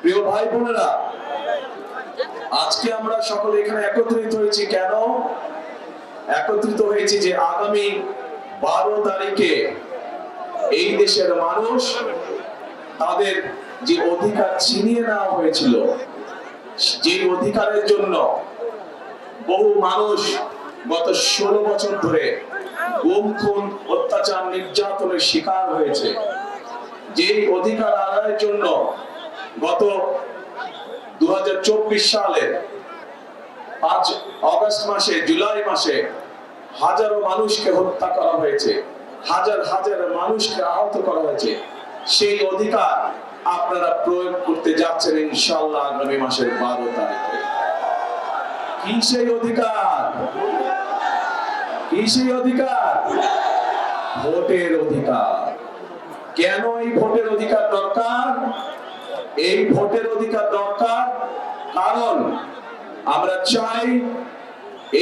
প্রিয় ভাই বোনেরা, আজকে আমরা সকলে এখানে একত্রিত হয়েছি কেন? একত্রিত হয়েছি যে আগামী 12 তারিখে এই দেশের মানুষ তাদের যে অধিকার ছিনিয়ে নেওয়া হয়েছিল, যে অধিকারের জন্য বহু মানুষ গত 16 বছর ধরে গুম খুন অত্যাচার নির্যাতনের শিকার হয়েছে, যে অধিকার আদায়ের জন্য গত 2024 সালের 5 আগস্ট মাসে, জুলাই মাসে হাজারো মানুষকে হত্যা করা হয়েছে, হাজার হাজার মানুষকে আহত করা হয়েছে, সেই অধিকার আপনারা প্রয়োগ করতে যাচ্ছেন ইনশাআল্লাহ আগামী মাসের 12 তারিখে। কি সেই অধিকার? কি সেই অধিকার? ভোটের অধিকার। কেন এই ভোটের অধিকার দরকার? এই ভোটের অধিকার দরকার কারণ আমরা চাই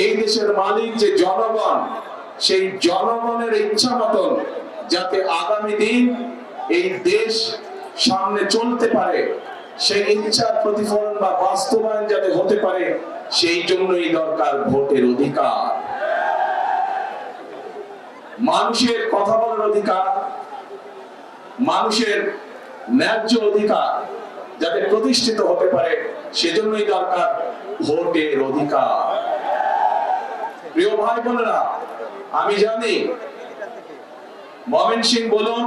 এই দেশের মালিক যে জনগণ, সেই জনগণের ইচ্ছা মতন যাতে আগামী দিন এই দেশ সামনে চলতে পারে, সেই ইচ্ছার প্রতিফলন বা বাস্তবায়ন যাতে হতে পারে, সেই জন্যই দরকার ভোটের অধিকার। মানুষের কথা বলার অধিকার, মানুষের ন্যায্য অধিকার যাতে প্রতিষ্ঠিত হতে পারে, সেজন্যই দরকার ভোটের অধিকার। প্রিয় ভাই বোনেরা, আমি জানি ময়মনসিংহ বলুন,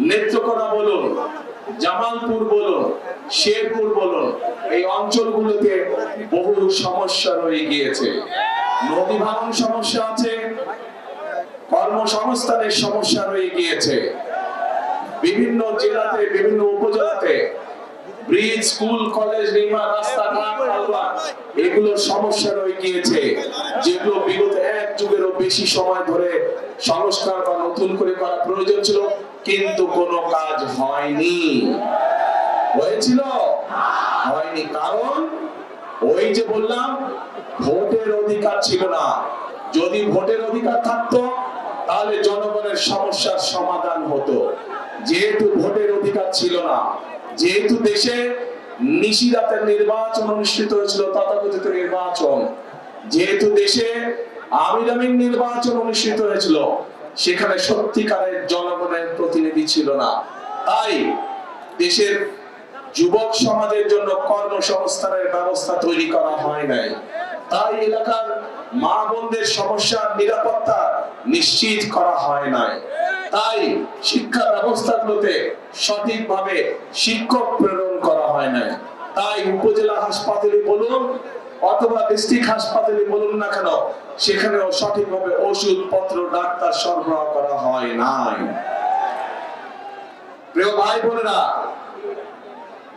নেত্রকোনা বলুন, জামালপুর বলুন, শেরপুর বলুন, এই অঞ্চলগুলোতে বহু সমস্যা রয়ে গিয়েছে। নদী ভাঙন সমস্যা আছে, কর্মসংস্থানের সমস্যা রয়ে গিয়েছে, বিভিন্ন জেলাতে বিভিন্ন উপজেলাতে ব্রিজ, স্কুল, কলেজ নির্মাণ, রাস্তাঘাট, এগুলোর সমস্যা রয়ে গিয়েছে, যেগুলো বিগত এক যুগেরও বেশি সময় ধরে সংস্কার বা নতুন করে করা প্রয়োজন ছিল, কিন্তু কোনো কাজ হয়নি। হয়েছিল? হয়নি। কারণ ওই যে বললাম, ভোটের অধিকার ছিল না। যদি ভোটের অধিকার থাকতো তাহলে জনগণের সমস্যার সমাধান হতো। যেহেতু ভোটের অধিকার ছিল না, যেহেতু দেশে নিশিরাতের নির্বাচন অনুষ্ঠিত হয়েছিল, তথাকথিত নির্বাচন, যেহেতু দেশে আমির আমিন নির্বাচন অনুষ্ঠিত হয়েছিল, সেখানে সত্যিকারের জনগণের প্রতিনিধি ছিল না। তাই দেশের যুবক সমাজের জন্য কর্মসংস্থানের ব্যবস্থা তৈরি করা হয় নাই। তাই এলাকার মা বোনদের সমস্যার নিরাপত্তা নিশ্চিত করা হয় নাই। তাই শিক্ষা ব্যবস্থাগুলোতে সঠিকভাবে শিক্ষক প্রেরণ করা হয় নাই। তাই উপজেলা হাসপাতালে বলুন অথবা ডিস্ট্রিক্ট হাসপাতালে বলুন না কেন, সেখানেও সঠিকভাবে ওষুধপত্র, ডাক্তার সরবরাহ করা হয় নাই। প্রিয় ভাই বোনেরা,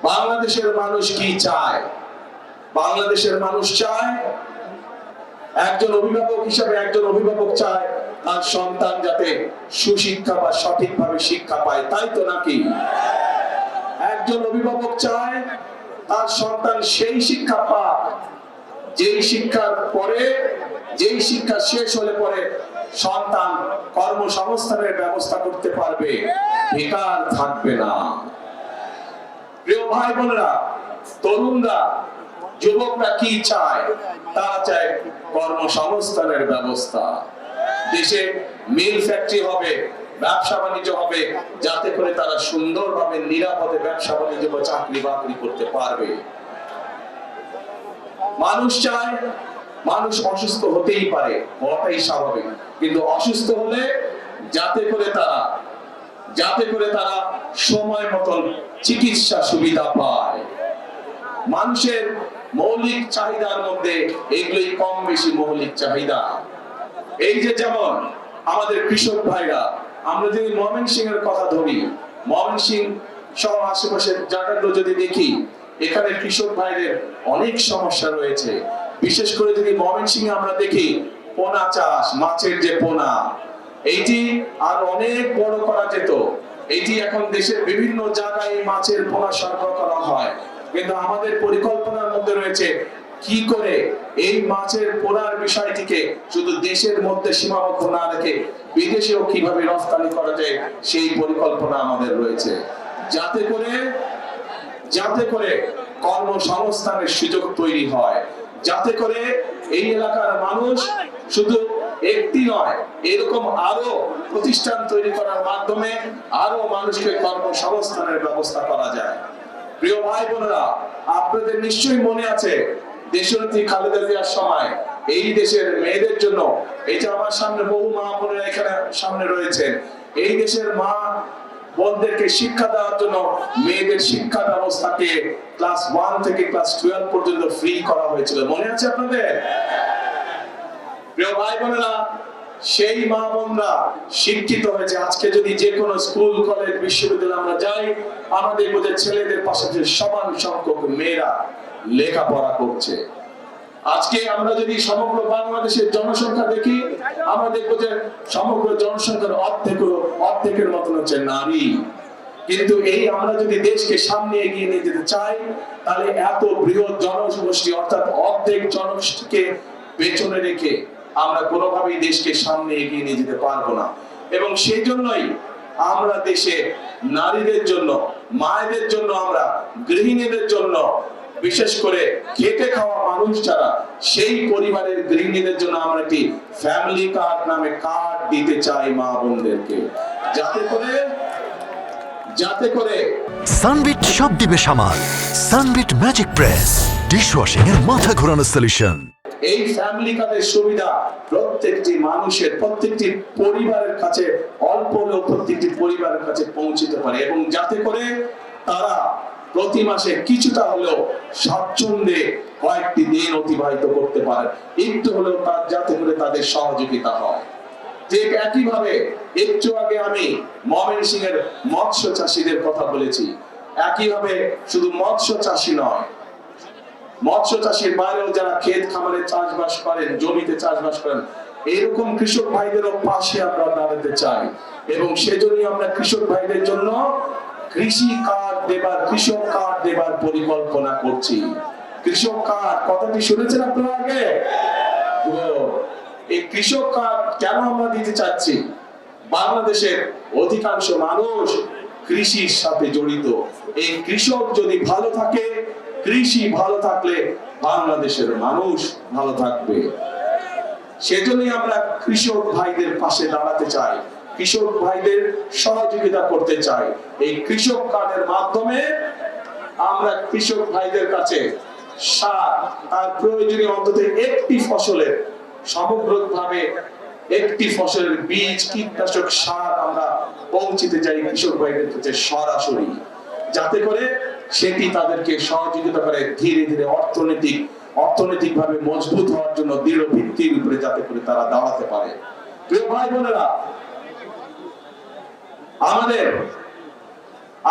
বাংলাদেশের মানুষ কি চায়? বাংলাদেশের মানুষ চায়, একজন অভিভাবক হিসেবে একজন অভিভাবক চায় তার সন্তান যাতে সুশিক্ষা বা সঠিকভাবে শিক্ষা পায়, তাই তো নাকি? একজন অভিভাবক চায় তার সন্তান সেই শিক্ষা পাক, যেই শিক্ষার পরে, যেই শিক্ষা শেষ হলে পরে সন্তান কর্মসংস্থানের ব্যবস্থা করতে পারবে, বেকার থাকবে না। প্রিয় ভাই বোনেরা, তরুণরা, যুবকরা কি চায়? তারা চায় কর্মসংস্থানের ব্যবস্থা। দেশে মিল ফ্যাক্টরি হবে, ব্যবসা বাণিজ্য হবে, যাতে করে তারা সুন্দরভাবে নিরাপদে ব্যবসা বাণিজ্য বা চাকরি বাকরি করতে পারবে। মানুষ চায়, মানুষ অসুস্থ হতেই পারে, হওয়াটাই স্বাভাবিক, কিন্তু অসুস্থ হলে যাতে করে তারা সময় মতন চিকিৎসা সুবিধা পায়। মানুষের মৌলিক চাহিদার মধ্যে এগুলোই কম বেশি মৌলিক চাহিদা। এই যে যেমন আমাদের কৃষক ভাইরা, আমরা যদি ময়মনসিংহের কথা ধরি, ময়মনসিংহ সহ আশেপাশের জায়গাগুলো যদি দেখি, এখানে কৃষক ভাইদের অনেক সমস্যা রয়েছে। বিশেষ করে যদি ময়মনসিংহে আমরা দেখি পোনা চাষ, মাছের যে পোনা, এইটি আর অনেক বড় করা যেত। এইটি এখন দেশের বিভিন্ন জায়গায় মাছের পোনা সরবরাহ করা হয়, কিন্তু আমাদের পরিকল্পনার মধ্যে রয়েছে কি করে এই মাছের পোনার বিষয়টিকে শুধু দেশের মধ্যে সীমাবদ্ধ না রেখে বিদেশেও কিভাবে রফতানি করা যায়, সেই পরিকল্পনা আমাদের রয়েছে, যাতে করে যাতে করে কর্মসংস্থানের সুযোগ তৈরি হয়, যাতে করে এই এলাকার মানুষ শুধু একটি নয়, এরকম আরো প্রতিষ্ঠান তৈরি করার মাধ্যমে আরো মানুষকে কর্মসংস্থানের ব্যবস্থা করা যায়। প্রিয় ভাই বোনেরা, আপনাদের নিশ্চয়ই মনে আছে দেশনেত্রী খালেদা জিয়ার সময় এই দেশের মেয়েদের জন্য, এই যে আমার সামনে বহু মা বোনেরা এখানে সামনে রয়েছেন, এই দেশের মা বোনদেরকে শিক্ষা দেওয়ার জন্য মেয়েদের শিক্ষা ব্যবস্থাকে ক্লাস 1 থেকে ক্লাস 12 পর্যন্ত ফ্রি করা হয়েছিল। মনে আছে আপনাদের? প্রিয় ভাই বোনেরা, সেই মা বোনরা শিক্ষিত হয়েছে। আজকে যদি যে কোনো স্কুল কলেজ বিশ্ববিদ্যালয়ে আমরা যাই, আমাদের বোঝে ছেলেদের পাশাপাশি সমান সংখ্যক মেয়েরা লেখাপড়া করছে। আজকে আমরা যদি সমগ্র বাংলাদেশের জনসংখ্যা দেখি, আমরা দেখবো যে সমগ্র জনসংখ্যার অর্ধেকের মতন হচ্ছে নারী। কিন্তু এই আমরা যদি দেশকে সামনে এগিয়ে নিয়ে যেতে চাই, তাহলে এত বৃহৎ জনগোষ্ঠী অর্থাৎ অর্ধেক জনগোষ্ঠীকে পেছনে রেখে আমরা কোনোভাবেই দেশকে সামনে এগিয়ে নিয়ে যেতে পারবো না। এবং সেই জন্যই আমরা দেশে নারীদের জন্য, মায়েদের জন্য, আমরা গৃহিণীদের জন্য, বিশেষ করে খেটে খাওয়া মানুষ যারা, সেই পরিবারের গৃহিণীদের জন্য আমরা একটি ফ্যামিলি কার্ড নামে কার্ড দিতে চাই মা বোনদেরকে, যাতে করে সানবিট সব দিবে সামাল। সানবিট ম্যাজিক প্রেস ডিশওয়াশিং এর মাথা ঘোরানো সলিউশন। এই ফ্যামিলি কার্ডের সুবিধা প্রত্যেকটি মানুষের, প্রত্যেকটি পরিবারের কাছে, অল্প হলেও প্রত্যেকটি পরিবারের কাছে পৌঁছতে পারে, এবং যাতে করে তারা প্রতি মাসে কিছুটা হলেও স্বাচ্ছন্দ্যে কয়েকটি দিন অতিবাহিত করতে পারে, একটু হলেও যাতে করে তাদের সহযোগিতা হয়। ঠিক একইভাবে একটু আগে আমি ময়মনসিংহের মৎস্য চাষীদের কথা বলেছি। একইভাবে শুধু মৎস্য চাষী নয়, মৎস্য চাষীর বাইরেও যারা ক্ষেত খামারে চাষবাস করেন, জমিতে চাষবাস করেন, এরকম কৃষক ভাইদেরও পাশে আমরা দাঁড়াতে চাই। এবং সেজন্যই আমরা কৃষক ভাইদের জন্য কৃষক কার্ড দেবার পরিকল্পনা করছি। কৃষক কার্ড কথাটি শুনেছেন আপনারা আগে? এই কৃষক কার্ড কেন আমরা দিতে চাচ্ছি? বাংলাদেশের অধিকাংশ মানুষ কৃষির সাথে জড়িত। এই কৃষক যদি ভালো থাকে, কৃষি ভালো থাকলে বাংলাদেশের মানুষ ভালো থাকবে। সেজন্যই আমরা কৃষক ভাইদের পাশে দাঁড়াতে চাই, কৃষক ভাইদের সহযোগিতা করতে চাই। এই কৃষক কার্ডের মাধ্যমে আমরা কৃষক ভাইদের কাছে সার, তার প্রয়োজনীয় অন্তত একটি ফসলের, সমগ্রভাবে একটি ফসলের বীজ, কীটনাশক, সার আমরা পৌঁছতে চাই কৃষক ভাইদের কাছে সরাসরি, যাতে করে সেটি তাদেরকে সহযোগিতা করে ধীরে ধীরে অর্থনৈতিকভাবে মজবুত হওয়ার জন্য দৃঢ় ভিত্তির উপরে যাতে করে তারা দাঁড়াতে পারে। প্রিয় ভাই বোনেরা,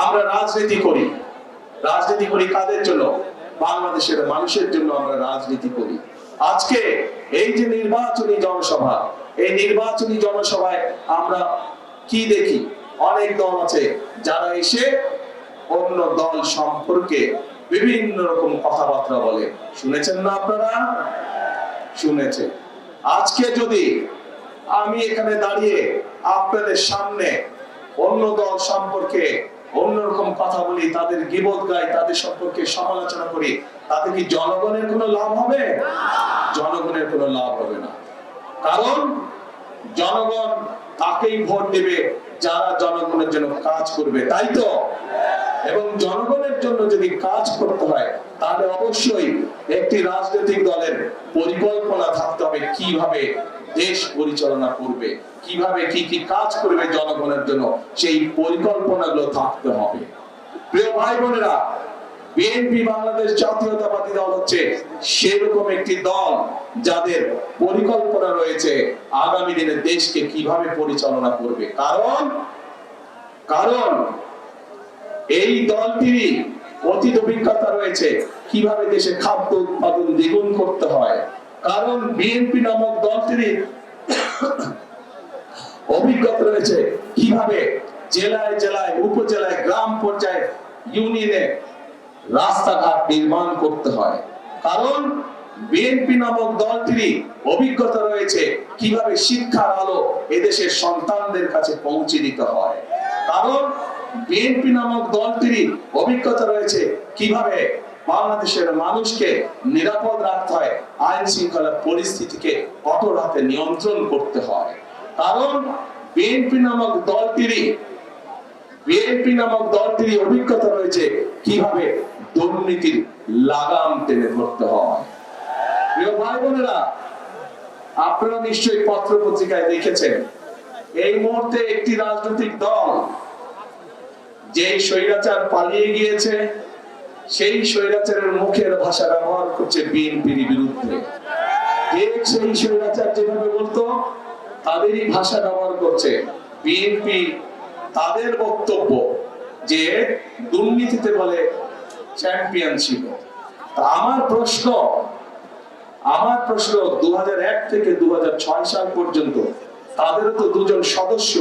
আমরা রাজনীতি করি কাদের জন্য? বাংলাদেশের মানুষের জন্য আমরা রাজনীতি করি। আজকে এই যে নির্বাচনী জনসভা, এই নির্বাচনী জনসভায় আমরা কি দেখি? অনেক দল আছে যারা এসে অন্য দল সম্পর্কে বিভিন্ন রকম কথাবার্তা বলে। শুনেছেন না আপনারা? শুনেছেন। আজকে যদি আমি এখানে দাঁড়িয়ে আপনাদের সামনে অন্য দল সম্পর্কে অন্যরকম কথা বলি, তাদের গীবত গাই, তাদের সম্পর্কে সমালোচনা করি, তাতে কি জনগণের কোনো লাভ হবে? জনগণের কোনো লাভ হবে না। কারণ জনগণ তাকেই ভোট দেবে যারা জনগণের জন্য কাজ করবে, তাই তো? এবং জনগণের জন্য যদি কাজ করতে হয়, তাহলে অবশ্যই একটি রাজনৈতিক দলের পরিকল্পনা থাকতে হবে কিভাবে দেশ পরিচালনা করবে, কিভাবে কি কি কাজ করবে জনগণের জন্য, সেই পরিকল্পনাগুলো থাকতে হবে। প্রিয় ভাই বোনেরা, বিএনপি বাংলাদেশ জাতীয়তাবাদী দল হচ্ছে সেরকম একটি দল যাদের পরিকল্পনা রয়েছে আগামী দিনে দেশকে কিভাবে পরিচালনা করবে। কারণ এই দলটির অতীত অভিজ্ঞতা রয়েছে কিভাবে দেশে খাদ্য উৎপাদন দ্বিগুণ করতে হয়। কারণ বিএনপি নামক দলটির অভিজ্ঞতা রয়েছে কিভাবে জেলায় জেলায়, উপজেলায়, গ্রাম পর্যায়ে, ইউনিয়নে রাস্তাঘাট নির্মাণ করতে হয়। কারণ বিএনপি নামক দলটির অভিজ্ঞতা রয়েছে কিভাবে শিক্ষার আলো এদেশের সন্তানদের কাছে পৌঁছে দিতে হয়। কারণ বিএনপি নামক দলটির অভিজ্ঞতা রয়েছে কিভাবে বাংলাদেশের মানুষকে নিরাপদ রাখতে হয়, আইন শৃঙ্খলা পরিস্থিতিকে কঠোর হাতে নিয়ন্ত্রণ করতে হয়। কারণ বিএনপি নামক দলটিরই অভিজ্ঞতা রয়েছে কিভাবে দুর্নীতির লাগাম টেনে ধরতে হয়। প্রিয় ভাই বোনেরা, আপনারা নিশ্চয়ই পত্র পত্রিকায় দেখেছেন এই মুহূর্তে একটি রাজনৈতিক দল যে স্বৈরাচার পালিয়ে গিয়েছে সেই স্বৈরাচারের মুখের ভাষা ব্যবহার করছে বিএনপির বিরুদ্ধে। ঠিক সেই স্বৈরাচার যেভাবে বলতো তাদেরই ভাষা ব্যবহার করছে বিএনপি। তাদের বক্তব্য যে দুর্নীতিতে বলে চ্যাম্পিয়ন ছিল। আমার প্রশ্ন 2001 থেকে 2006 সাল পর্যন্ত তাদেরও তো দুজন সদস্য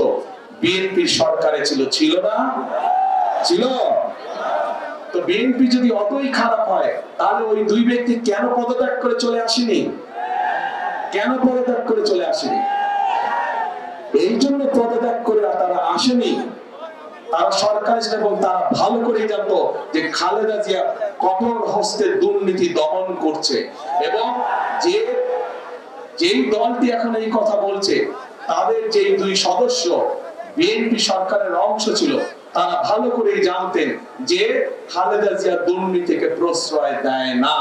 বিএনপি সরকারে ছিল না? ছিল। তো বিএনপি যদি অতই খারাপ হয় তাহলে ওই দুই ব্যক্তি কেন পদত্যাগ করে চলে আসেনি? এই জন্য পদত্যাগ করে তারা আসেনি। তারা সরকার এবং তারা ভালো করে জানতো যে খালেদা জিয়া কঠোর হস্তে দুর্নীতি দমন করছে, এবং যেই দলটি এখন এই কথা বলছে তাদের যে দুই সদস্য বিএনপি সরকারের অংশ ছিল তারা ভালো করেই জানতেন যে খালেদা জিয়া দুর্নীতিকে প্রশ্রয় দেয় না,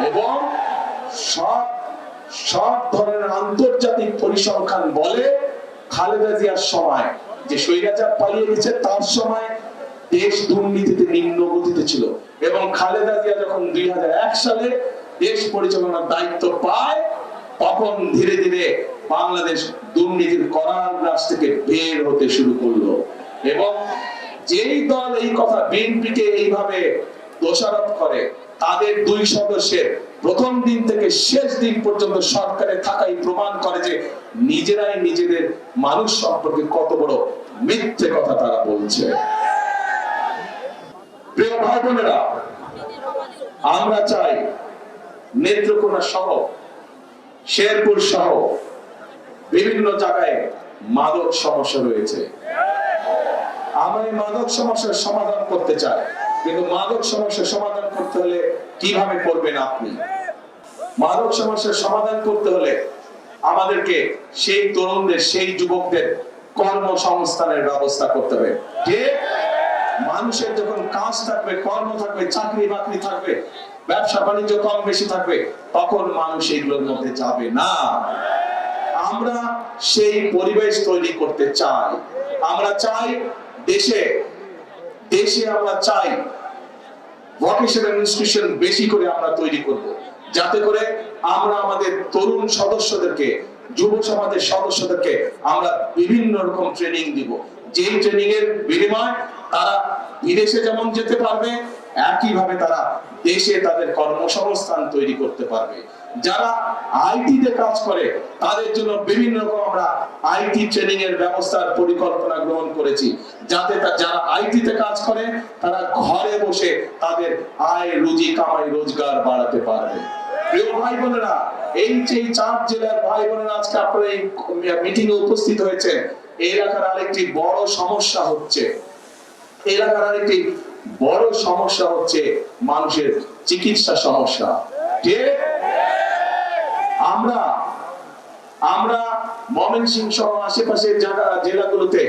এবং সব ধরনের আন্তর্জাতিক পরিসংখ্যান বলে খালেদা জিয়ার সময় যে স্বৈরাচার পালিয়ে গেছে তার সময় দেশ দুর্নীতিতে নিম্ন গতিতে ছিল, এবং খালেদা জিয়া যখন 2001 সালে দেশ পরিচালনার দায়িত্ব পায় তখন ধীরে ধীরে বাংলাদেশ দুর্নীতির করাল গ্রাস থেকে বের হতে শুরু করলো। এবং যেই দল এই কথা বিএনপিকে এইভাবে দোষারোপ করে তাদের দুই সদস্যের প্রথম দিন থেকে শেষ দিন পর্যন্ত সরকারে থাকাই প্রমাণ করে যে নিজেরাই নিজেদের মানুষ সম্পর্কে কত বড় মিথ্যে কথা তারা বলছে। প্রিয় ভাই বোনেরা, আমরা চাই নেত্রকোনা সহ শেরপুর সহ বিভিন্ন জায়গায় মাদক সমস্যা রয়েছে। আমরা এই মাদক সমস্যার সমাধান করতে চাই, কিন্তু মাদক সমস্যার সমাধান করতে হলে কিভাবে করবেন আপনি? মাদক সমস্যার সমাধান করতে হলে আমাদেরকে সেই তরুণদের, সেই যুবকদের কর্মসংস্থানের ব্যবস্থা করতে হবে। যে মানুষের যখন কাজ থাকবে, কর্ম থাকবে, চাকরি বাকরি থাকবে, ব্যবসা বাণিজ্য কম বেশি থাকবে, তখন মানুষ এগুলোর মধ্যে যাবে না। আমরা সেই পরিবেশ তৈরি করতে চাই। আমরা চাই দেশে আমরা চাই ভোকেশনাল ইনস্টিটিউশন বেশি করে আমরা তৈরি করব, যাতে করে আমরা আমাদের তরুণ সদস্যদেরকে, যুব সমাজের সদস্যদেরকে আমরা বিভিন্ন রকম ট্রেনিং দিব, যেই ট্রেনিং এর বিনিময়ে তারা বিদেশে যেমন যেতে পারবে একইভাবে তারা দেশে তাদের কর্মসংস্থান তৈরি করতে পারবে। যারা আইটি তে কাজ করে তাদের জন্য বিভিন্ন রকম আমরা আইটি ট্রেনিং এর ব্যবস্থার পরিকল্পনা গ্রহণ করেছি, যাতে যারা আইটি তে কাজ করে তারা ঘরে বসে তাদের আয় রুজি কামাই রোজগার বাড়াতে পারবে। প্রিয় ভাই বোনেরা, এই যে 4 জেলার ভাই বোনেরা আজকে আপনারা এই মিটিং এ উপস্থিত হয়েছেন, এই এলাকার আরেকটি বড় সমস্যা হচ্ছে মানুষের চিকিৎসা সমস্যা। যে আমরা ময়মনসিংহ সহ আশেপাশের জেলাগুলোতে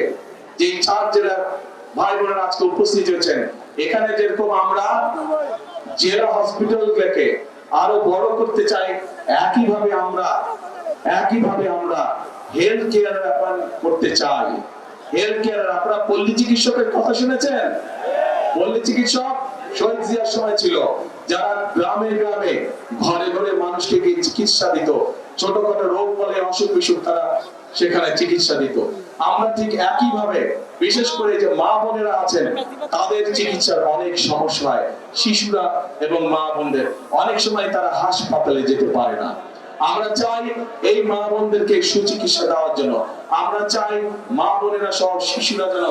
যে 4 জেলার ভাই বোনেরা আজকে উপস্থিত হয়েছেন, এখানে যেরকম আমরা জেলা হসপিটালগুলোকে আরো বড় করতে চাই, একইভাবে আমরা হেলথ কেয়ার করতে চাই। হেলথ কেয়ার, আপনারা পল্লী চিকিৎসকের কথা শুনেছেন? পল্লী চিকিৎসক শহীদ জিয়ার সময় ছিল, যারা গ্রামে গ্রামে ঘরে ঘরে মানুষকে গিয়ে চিকিৎসা দিত, ছোটখাটো রোগ বলে অসুখ বিসুখ তারা সেখানে চিকিৎসা দিত। আমরা ঠিক একইভাবে বিশেষ করে যে মা বোনেরা আছেন তাদের চিকিৎসার অনেক সমস্যা হয়। শিশুরা এবং মা বোনদের অনেক সময় তারা হাসপাতালে যেতে পারে না। আমরা চাই এই মা বোনদেরকে সুচিকিৎসা দেওয়ার জন্য, আমরা চাই মা বোনেরা সহ শিশুরা যেন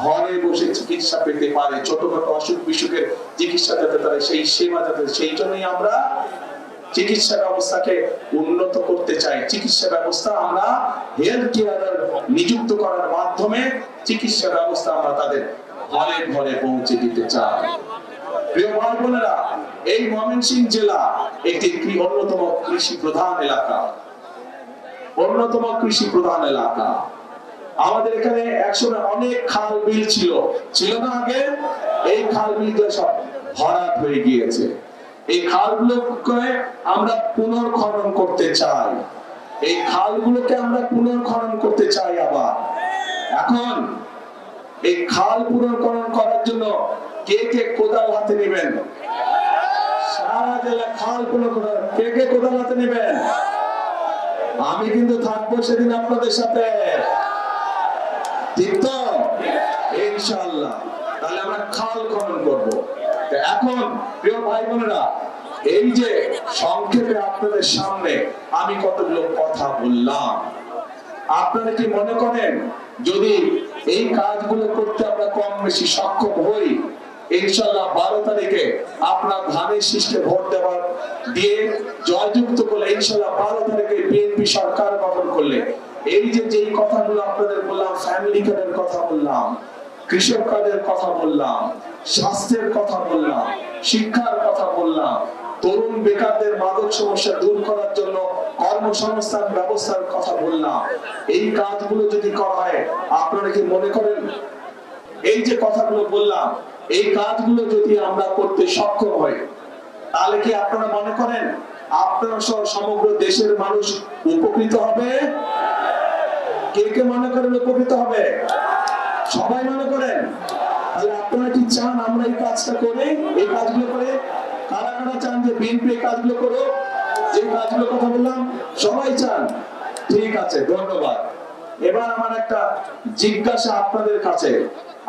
ঘরে বসে চিকিৎসা পেতে পারে, ছোটখাটো অসুখ বিসুখের চিকিৎসা পেতে পারে, সেই সেবা যাতে। সেই জন্যই আমরা চিকিৎসা ব্যবস্থাকে উন্নত করতে চাই। চিকিৎসা ব্যবস্থা আমরা হেলথ কেয়ারার নিযুক্ত করার মাধ্যমে চিকিৎসা ব্যবস্থা আমরা তাদের ঘরে ঘরে পৌঁছে দিতে চাই। প্রিয় ভাই বোনেরা, এই ময়মনসিংহ জেলা একটি অন্যতম কৃষি প্রধান এলাকা, অন্যতম কৃষি প্রধান এলাকা। আমাদের এখানে একসময় অনেক খাল বিল ছিল না আগে? এই খাল বিলগুলো সব ভরাট হয়ে গিয়েছে। এই খালগুলোকে আমরা পুনর্খনন করতে চাই, এই খালগুলোকে আমরা পুনর্খনন করতে চাই আবার। এখন এই খাল পুনর্খনন করার জন্য কে কে কোদাল হাতে নেবেন? সারা জেলা খাল পুনর্খনন কে কে কোদাল হাতে নেবেন? আমি কিন্তু থাকবো সেদিন আপনাদের সাথে, ঠিক তো? ইনশাআল্লাহ। তাহলে আমরা খাল খনন করব। এখন প্রিয় ভাই বোনেরা, এই যে সংক্ষেপে আপনাদের সামনে আমি কতগুলো কথা বললাম, আপনারা কি মনে করেন যদি এই কাজগুলো করতে আমরা কম বেশি সক্ষম হই, ইনশাআল্লাহ 12 তারিখে আপনার ধানের শীষকে ভোট দিয়ে জয়যুক্ত করলে, ইনশাআল্লাহ 12 তারিখে বিএনপি সরকার গঠন করলে, এই যে যেই কথাগুলো আপনাদের বললাম, ফ্যামিলি কার্ডের কথা বললাম, কৃষক কার্ডের কথা বললাম, স্বাস্থ্যের কথা বললাম, শিক্ষার কথা বললাম, তরুণ বেকারদের মাদক সমস্যা দূর করার জন্য কর্মসংস্থান ব্যবস্থার কথা বললাম, এই কাজগুলো যদি করা হয়, আপনারা কি মনে করেন এই যে কথাগুলো বললাম, এই কাজগুলো যদি আমরা করতে সক্ষম হই, তাহলে কি আপনারা মনে করেন আপনারা সহ সমগ্র দেশের মানুষ উপকৃত হবে? কে কে মনে করেন উপকৃত হবে? সবাই মনে করেন? তাহলে আপনারা কি চান আমরা এই কাজটা করে, এই কাজগুলো করে? কারা কারা চান যে বিএনপি এই কাজগুলো করো? যে কাজগুলো কথা বললাম সবাই চান? ঠিক আছে, ধন্যবাদ। এবার আমার একটা জিজ্ঞাসা আপনাদের কাছে।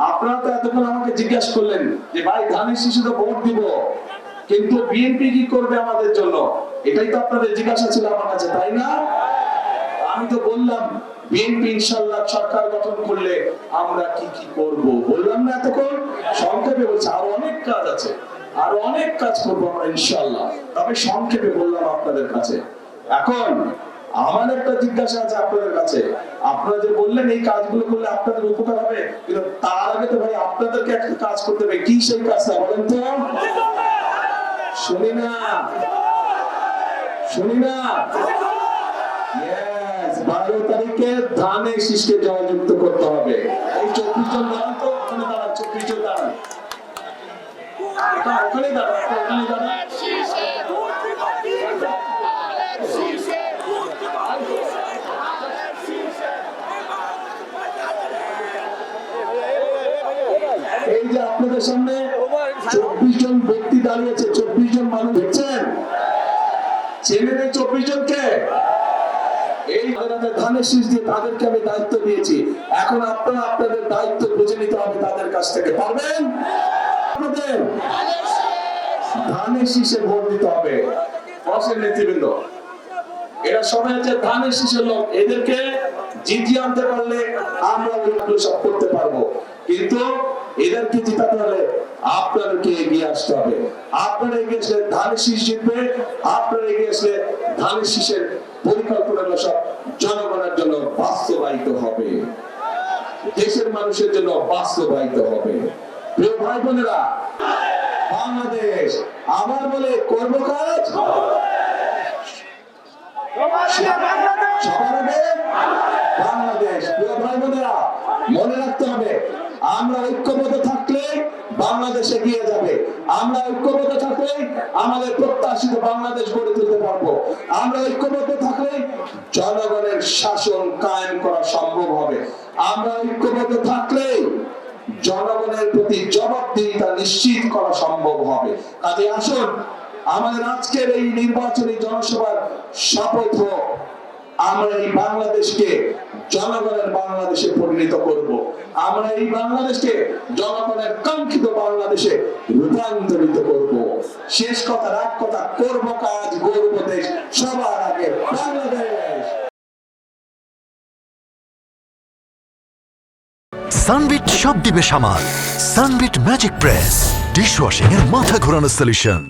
আপনারা তো এতক্ষণ আমাকে জিজ্ঞাসা করলেন যে ভাই ধানের শীষে তো ভোট দিব, কিন্তু বিএনপি কি করবে আমাদের জন্য? এটাই তো আপনাদের জিজ্ঞাসা ছিল আমার কাছে, তাই না? আমি তো বললাম বিএনপি ইনশাআল্লাহ সরকার গঠন করলে আমরা কি কি করব, বললাম না এতক্ষণ? সংক্ষেপে বলছি, আরো অনেক কাজ আছে, আরো অনেক কাজ করবো আমরা ইনশাআল্লাহ, তবে সংক্ষেপে বললাম আপনাদের কাছে। এখন আমার একটা জিজ্ঞাসা আছে আপনাদের কাছে। আপনারা যে বললেন এই কাজগুলো করলে আপনাদের উপকার হবে, কিন্তু তার আগে তো ভাই আপনাদেরকে একটা কাজ করতে হবে। কি সেই কাজটা বলেন তো? শুনি না, শুনি না। 12 তারিখে ধানের শীষকে জয়যুক্ত করতে হবে। এই 24 জন দাঁড়ান তো, ওখানে দাঁড়ান, 24 জন দাঁড়ান, ওখানে দাঁড়ান, ওখানে দাঁড়ান। এই যে আপনাদের সামনে 24 জন ব্যক্তি দাঁড়িয়েছে, 24 জন মানুষ দেখছেন, চেনেন এই 24 জনকে? এই ধানের শীষ দিয়ে তাদেরকে আমি দায়িত্ব দিয়েছি। এখন আপনারা আপনাদের দায়িত্ব বুঝে নিতে হবে তাদের কাছ থেকে। পারবেন? আপনাদের ধানের শীষে ভোট দিতে হবে। বসেন নেতৃবৃন্দ, এরা সবাই হচ্ছে ধানের শীষের লোক, এদেরকে জিতিয়ে আনতে পারলে আমরা ওইগুলো সব করতে পারবো, কিন্তু এদেরকে জিতাতে হলে আপনাদেরকে এগিয়ে আসতে হবে। আপনারা এগিয়ে আসলে ধানের শীষ জিতবে, আপনারা এগিয়ে আসলে ধানের শীষের পরিকল্পনাগুলো সব জনগণের জন্য বাস্তবায়িত হবে, দেশের মানুষের জন্য বাস্তবায়িত হবে। প্রিয় ভাই বোনেরা, বাংলাদেশ আবার বলে করব কাজ সবার আগে বাংলাদেশ। প্রিয় ভাই বোনেরা, মনে রাখতে হবে আমরা ঐক্যবদ্ধ থাকলে বাংলাদেশ এগিয়ে যাবে। আমরা ঐক্যবদ্ধ থাকলে আমাদের প্রত্যাশিত বাংলাদেশ গড়ে তুলতে পারবো। আমরা ঐক্যবদ্ধ থাকলে জনগণের শাসন কায়েম করা সম্ভব হবে। আমরা ঐক্যবদ্ধ থাকলে জনগণের প্রতি জবাবদিহিতা নিশ্চিত করা সম্ভব হবে। কাজে আসুন আমাদের আজকের এই নির্বাচনী জনসভার শপথ হোক, আমরা এই বাংলাদেশকে জনগণের বাংলাদেশে পরিণত করব। আমরা এই বাংলাদেশকে জনগণের কাঙ্ক্ষিত বাংলাদেশে রূপান্তরিত করব। শেষ কথা, রাগ কথা, করব কাজ, গর্ব দেশ, সবার আগে বাংলাদেশ। সানবিট সব দিবে সামাল। সানবিট ম্যাজিক প্রেস ডিশওয়াশিং এর মাথা ঘোরানো সলিউশন।